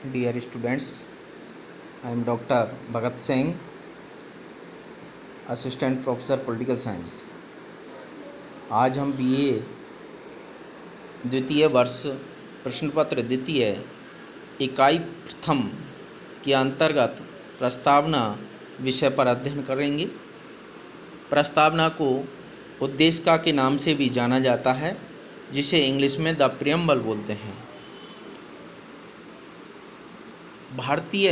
Dear students, I am Dr. Bhagat Singh, Assistant Professor Political Science। आज हम BA द्वितीय वर्ष प्रश्न पत्र द्वितीय इकाई प्रथम के अंतर्गत प्रस्तावना विषय पर अध्ययन करेंगे। प्रस्तावना को उद्देशिका के नाम से भी जाना जाता है, जिसे इंग्लिश में द प्रियम्बल बोलते हैं। भारतीय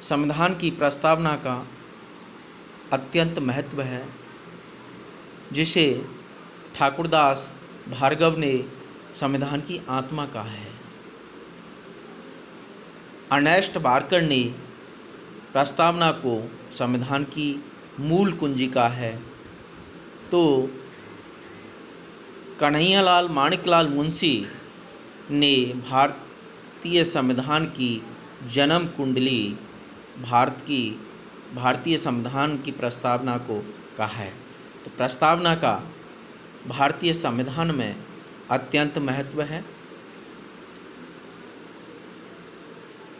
संविधान की प्रस्तावना का अत्यंत महत्व है, जिसे ठाकुरदास भार्गव ने संविधान की आत्मा कहा है। अर्नेस्ट बार्कर ने प्रस्तावना को संविधान की मूल कुंजी कहा है, तो कन्हैयालाल माणिकलाल मुंशी ने भारतीय संविधान की जन्म कुंडली भारतीय संविधान की प्रस्तावना को कहा है। तो प्रस्तावना का भारतीय संविधान में अत्यंत महत्व है।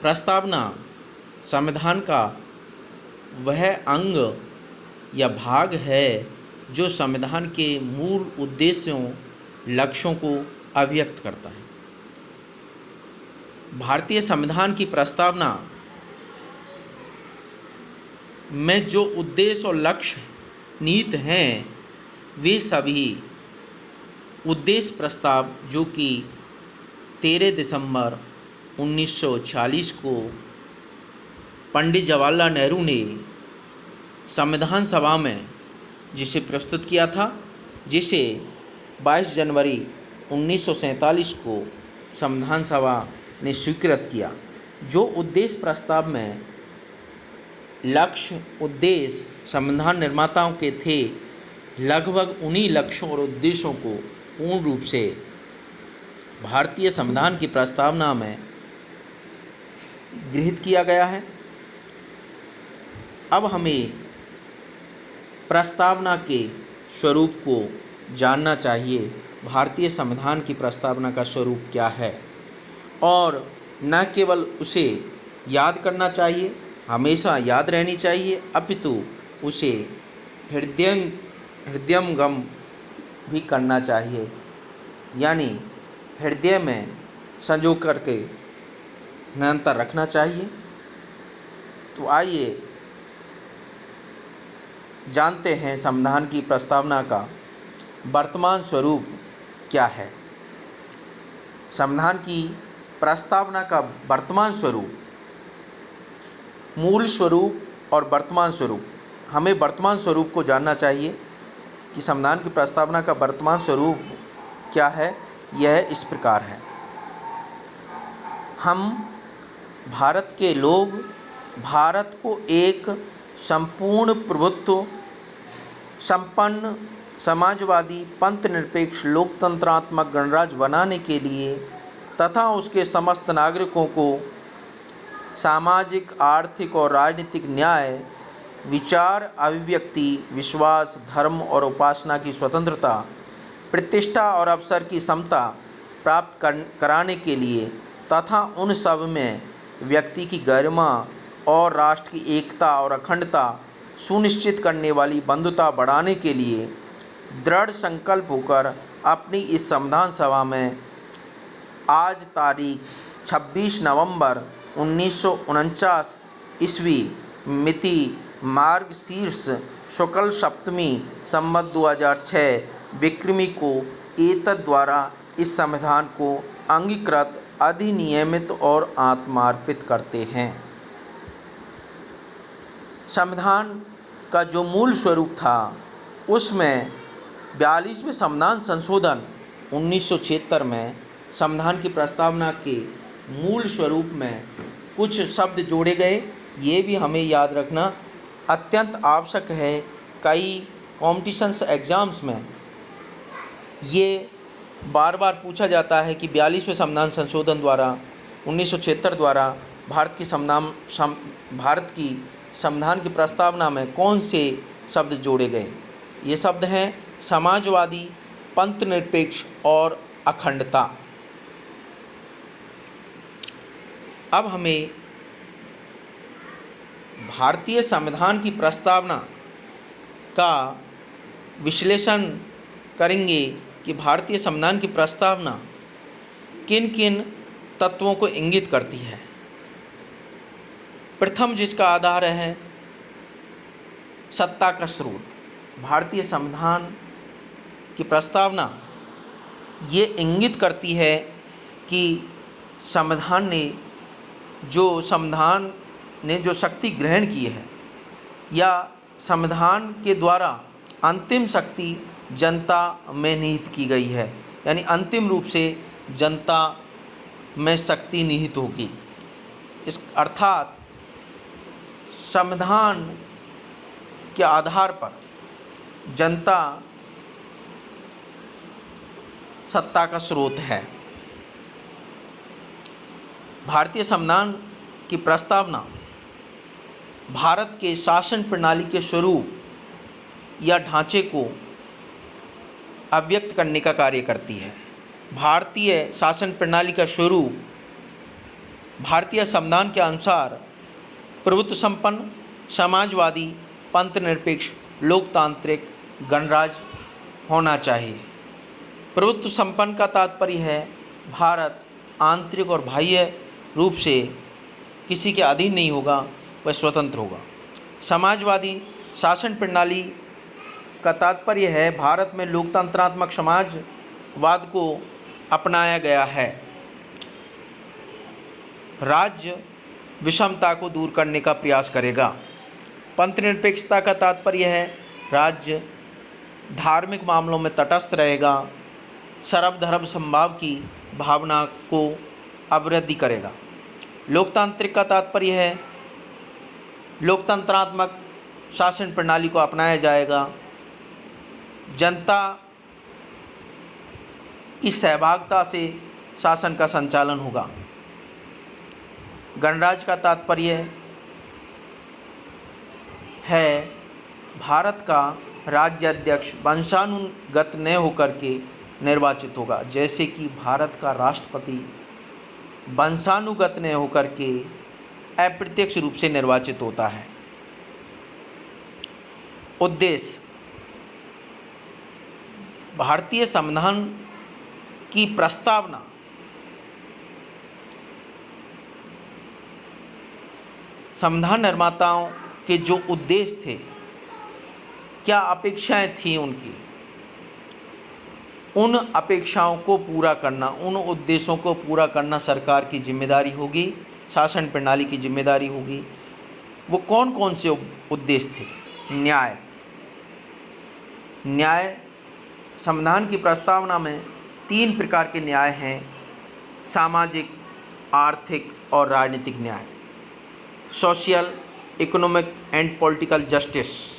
प्रस्तावना संविधान का वह अंग या भाग है जो संविधान के मूल उद्देश्यों, लक्ष्यों को अभिव्यक्त करता है। भारतीय संविधान की प्रस्तावना में जो उद्देश्य और लक्ष्य निहित हैं, वे सभी उद्देश्य प्रस्ताव जो कि 13 दिसंबर 1940 को पंडित जवाहरलाल नेहरू ने संविधान सभा में जिसे प्रस्तुत किया था, जिसे 22 जनवरी 1947 को संविधान सभा ने स्वीकृत किया। जो उद्देश्य प्रस्ताव में लक्ष्य उद्देश्य संविधान निर्माताओं के थे, लगभग उन्हीं लक्ष्यों और उद्देश्यों को पूर्ण रूप से भारतीय संविधान की प्रस्तावना में गृहीत किया गया है। अब हमें प्रस्तावना के स्वरूप को जानना चाहिए। भारतीय संविधान की प्रस्तावना का स्वरूप क्या है, और न केवल उसे याद करना चाहिए, हमेशा याद रहनी चाहिए, अपितु उसे हृदयंगम भी करना चाहिए, यानी हृदय में संजो करके निरंतर रखना चाहिए। तो आइए जानते हैं संविधान की प्रस्तावना का वर्तमान स्वरूप क्या है। संविधान की प्रस्तावना का वर्तमान स्वरूप, मूल स्वरूप और वर्तमान स्वरूप। हमें वर्तमान स्वरूप को जानना चाहिए कि संविधान की प्रस्तावना का वर्तमान स्वरूप क्या है। यह इस प्रकार है। हम भारत के लोग भारत को एक संपूर्ण प्रभुत्व संपन्न समाजवादी पंथनिरपेक्ष लोकतंत्रात्मक गणराज्य बनाने के लिए तथा उसके समस्त नागरिकों को सामाजिक, आर्थिक और राजनीतिक न्याय, विचार, अभिव्यक्ति, विश्वास, धर्म और उपासना की स्वतंत्रता, प्रतिष्ठा और अवसर की समता प्राप्त कराने के लिए तथा उन सब में व्यक्ति की गरिमा और राष्ट्र की एकता और अखंडता सुनिश्चित करने वाली बंधुता बढ़ाने के लिए दृढ़ संकल्प होकर अपनी इस संविधान सभा में आज तारीख 26 नवंबर 1949 ईस्वी मिति मार्गशीर्ष शुक्ल सप्तमी संवत 2006 विक्रमी को एतद् द्वारा इस संविधान को अंगीकृत, अधिनियमित और आत्मार्पित करते हैं। संविधान का जो मूल स्वरूप था, उसमें 42वें संविधान संशोधन 1976 में संविधान की प्रस्तावना के मूल स्वरूप में कुछ शब्द जोड़े गए। ये भी हमें याद रखना अत्यंत आवश्यक है। कई कॉम्पिटिशन्स एग्ज़ाम्स में ये बार बार पूछा जाता है कि 42वें संविधान संशोधन द्वारा 1976 द्वारा भारत की संविधान की प्रस्तावना में कौन से शब्द जोड़े गए। ये शब्द हैं समाजवादी, पंथनिरपेक्ष और अखंडता। अब हमें भारतीय संविधान की प्रस्तावना का विश्लेषण करेंगे कि भारतीय संविधान की प्रस्तावना किन किन तत्वों को इंगित करती है। प्रथम जिसका आधार है सत्ता का स्रोत। भारतीय संविधान की प्रस्तावना ये इंगित करती है कि संविधान ने जो शक्ति ग्रहण की है या संविधान के द्वारा अंतिम शक्ति जनता में निहित की गई है, यानी अंतिम रूप से जनता में शक्ति निहित होगी। इस अर्थात संविधान के आधार पर जनता सत्ता का स्रोत है। भारतीय संविधान की प्रस्तावना भारत के शासन प्रणाली के स्वरूप या ढांचे को अभिव्यक्त करने का कार्य करती है। भारतीय शासन प्रणाली का स्वरूप भारतीय संविधान के अनुसार प्रभुत्व संपन्न, समाजवादी, पंथनिरपेक्ष, लोकतांत्रिक, गणराज्य होना चाहिए। प्रभुत्व संपन्न का तात्पर्य है भारत आंतरिक और बाह्य रूप से किसी के अधीन नहीं होगा, वह स्वतंत्र होगा। समाजवादी शासन प्रणाली का तात्पर्य है भारत में लोकतंत्रात्मक समाजवाद को अपनाया गया है। राज्य विषमता को दूर करने का प्रयास करेगा। पंथनिरपेक्षता का तात्पर्य है राज्य धार्मिक मामलों में तटस्थ रहेगा, सर्वधर्म समभाव की भावना को अभिवृद्धि करेगा। लोकतांत्रिक का तात्पर्य है लोकतंत्रात्मक शासन प्रणाली को अपनाया जाएगा, जनता की सहभागिता से शासन का संचालन होगा। गणराज्य का तात्पर्य है भारत का राज्याध्यक्ष वंशानुगत न होकर के निर्वाचित होगा, जैसे कि भारत का राष्ट्रपति वंशानुगत न होकर के अप्रत्यक्ष रूप से निर्वाचित होता है। उद्देश्य भारतीय संविधान की प्रस्तावना संविधान निर्माताओं के जो उद्देश्य थे, क्या अपेक्षाएं थी उनकी, उन अपेक्षाओं को पूरा करना, उन उद्देश्यों को पूरा करना सरकार की जिम्मेदारी होगी, शासन प्रणाली की जिम्मेदारी होगी। वो कौन कौन से उद्देश्य थे? न्याय संविधान की प्रस्तावना में 3 प्रकार के न्याय हैं: सामाजिक, आर्थिक और राजनीतिक न्याय। Social, economic and political justice.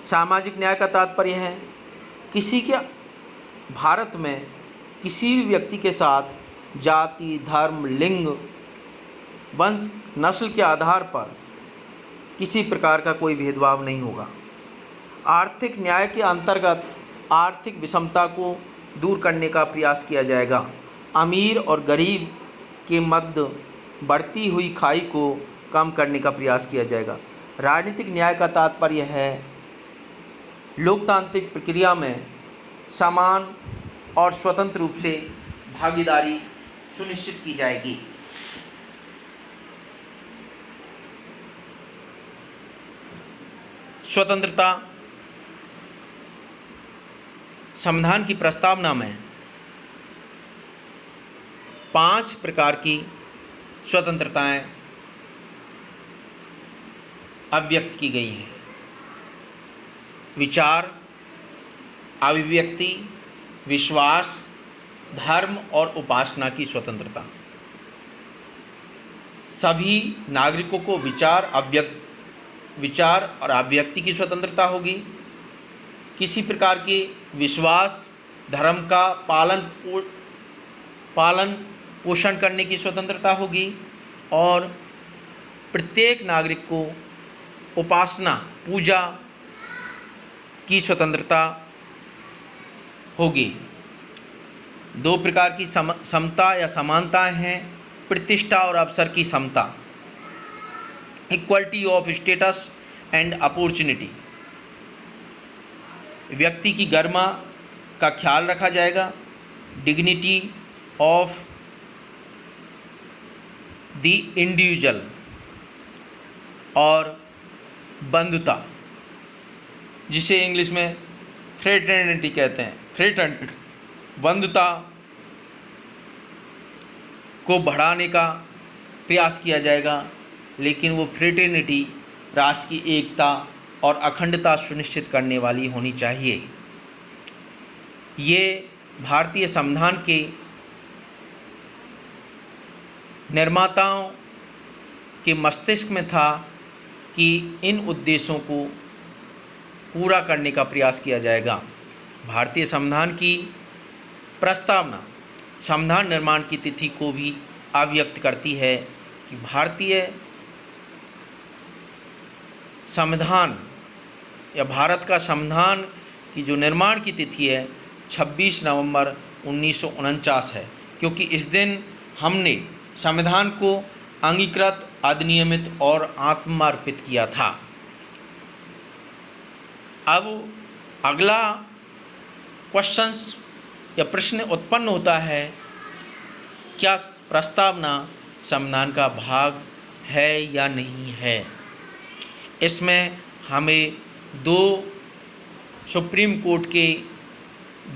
सामाजिक न्याय का तात्पर्य है भारत में किसी भी व्यक्ति के साथ जाति, धर्म, लिंग, वंश, नस्ल के आधार पर किसी प्रकार का कोई भेदभाव नहीं होगा। आर्थिक न्याय के अंतर्गत आर्थिक विषमता को दूर करने का प्रयास किया जाएगा। अमीर और गरीब के मध्य बढ़ती हुई खाई को कम करने का प्रयास किया जाएगा। राजनीतिक न्याय का तात्पर्य है लोकतांत्रिक प्रक्रिया में समान और स्वतंत्र रूप से भागीदारी सुनिश्चित की जाएगी। स्वतंत्रता संविधान की प्रस्तावना में 5 प्रकार की स्वतंत्रताएं अभिव्यक्त की गई हैं: विचार, अभिव्यक्ति, विश्वास, धर्म और उपासना की स्वतंत्रता। सभी नागरिकों को विचार और अभिव्यक्ति की स्वतंत्रता होगी। किसी प्रकार के विश्वास, धर्म का पालन पोषण करने की स्वतंत्रता होगी और प्रत्येक नागरिक को उपासना, पूजा की स्वतंत्रता होगी। दो प्रकार की समता या समानताएं हैं, प्रतिष्ठा और अवसर की समता, equality of status and opportunity. व्यक्ति की गरिमा का ख्याल रखा जाएगा, डिग्निटी ऑफ द इंडिविजुअल, और बंधुता जिसे इंग्लिश में फ्रेटर्निटी कहते हैं, फ्रेटर्निटी, बंधुता को बढ़ाने का प्रयास किया जाएगा, लेकिन वो फ्रेटर्निटी राष्ट्र की एकता और अखंडता सुनिश्चित करने वाली होनी चाहिए। ये भारतीय संविधान के निर्माताओं के मस्तिष्क में था कि इन उद्देश्यों को पूरा करने का प्रयास किया जाएगा। भारतीय संविधान की प्रस्तावना संविधान निर्माण की तिथि को भी अभिव्यक्त करती है कि भारतीय संविधान या भारत का संविधान की जो निर्माण की तिथि है 26 नवंबर 1949 है, क्योंकि इस दिन हमने संविधान को अंगीकृत, अधिनियमित और आत्मार्पित किया था। अब अगला क्वेश्चंस या प्रश्न उत्पन्न होता है, क्या प्रस्तावना संविधान का भाग है या नहीं है। इसमें हमें दो सुप्रीम कोर्ट के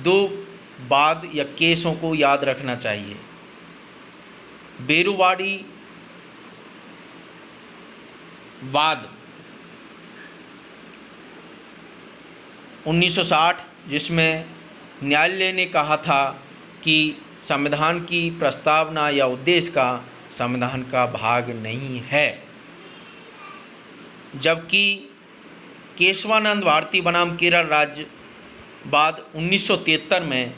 दो वाद या केसों को याद रखना चाहिए। बेरुवाड़ी वाद 1960, जिसमें न्यायालय ने कहा था कि संविधान की प्रस्तावना या उद्देश्य का संविधान का भाग नहीं है, जबकि केशवानंद भारती बनाम केरल राज्य बाद 1973 में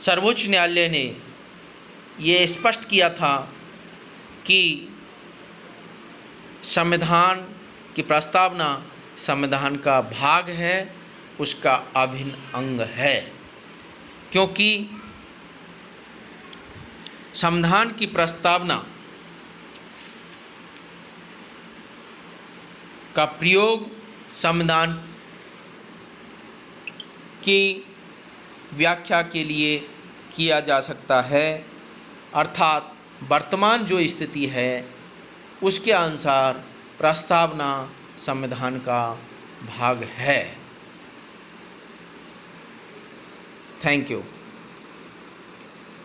सर्वोच्च न्यायालय ने ये स्पष्ट किया था कि संविधान की प्रस्तावना संविधान का भाग है, उसका अभिन्न अंग है, क्योंकि संविधान की प्रस्तावना का प्रयोग संविधान की व्याख्या के लिए किया जा सकता है, अर्थात वर्तमान जो स्थिति है उसके अनुसार प्रस्तावना संविधान का भाग है। Thank you.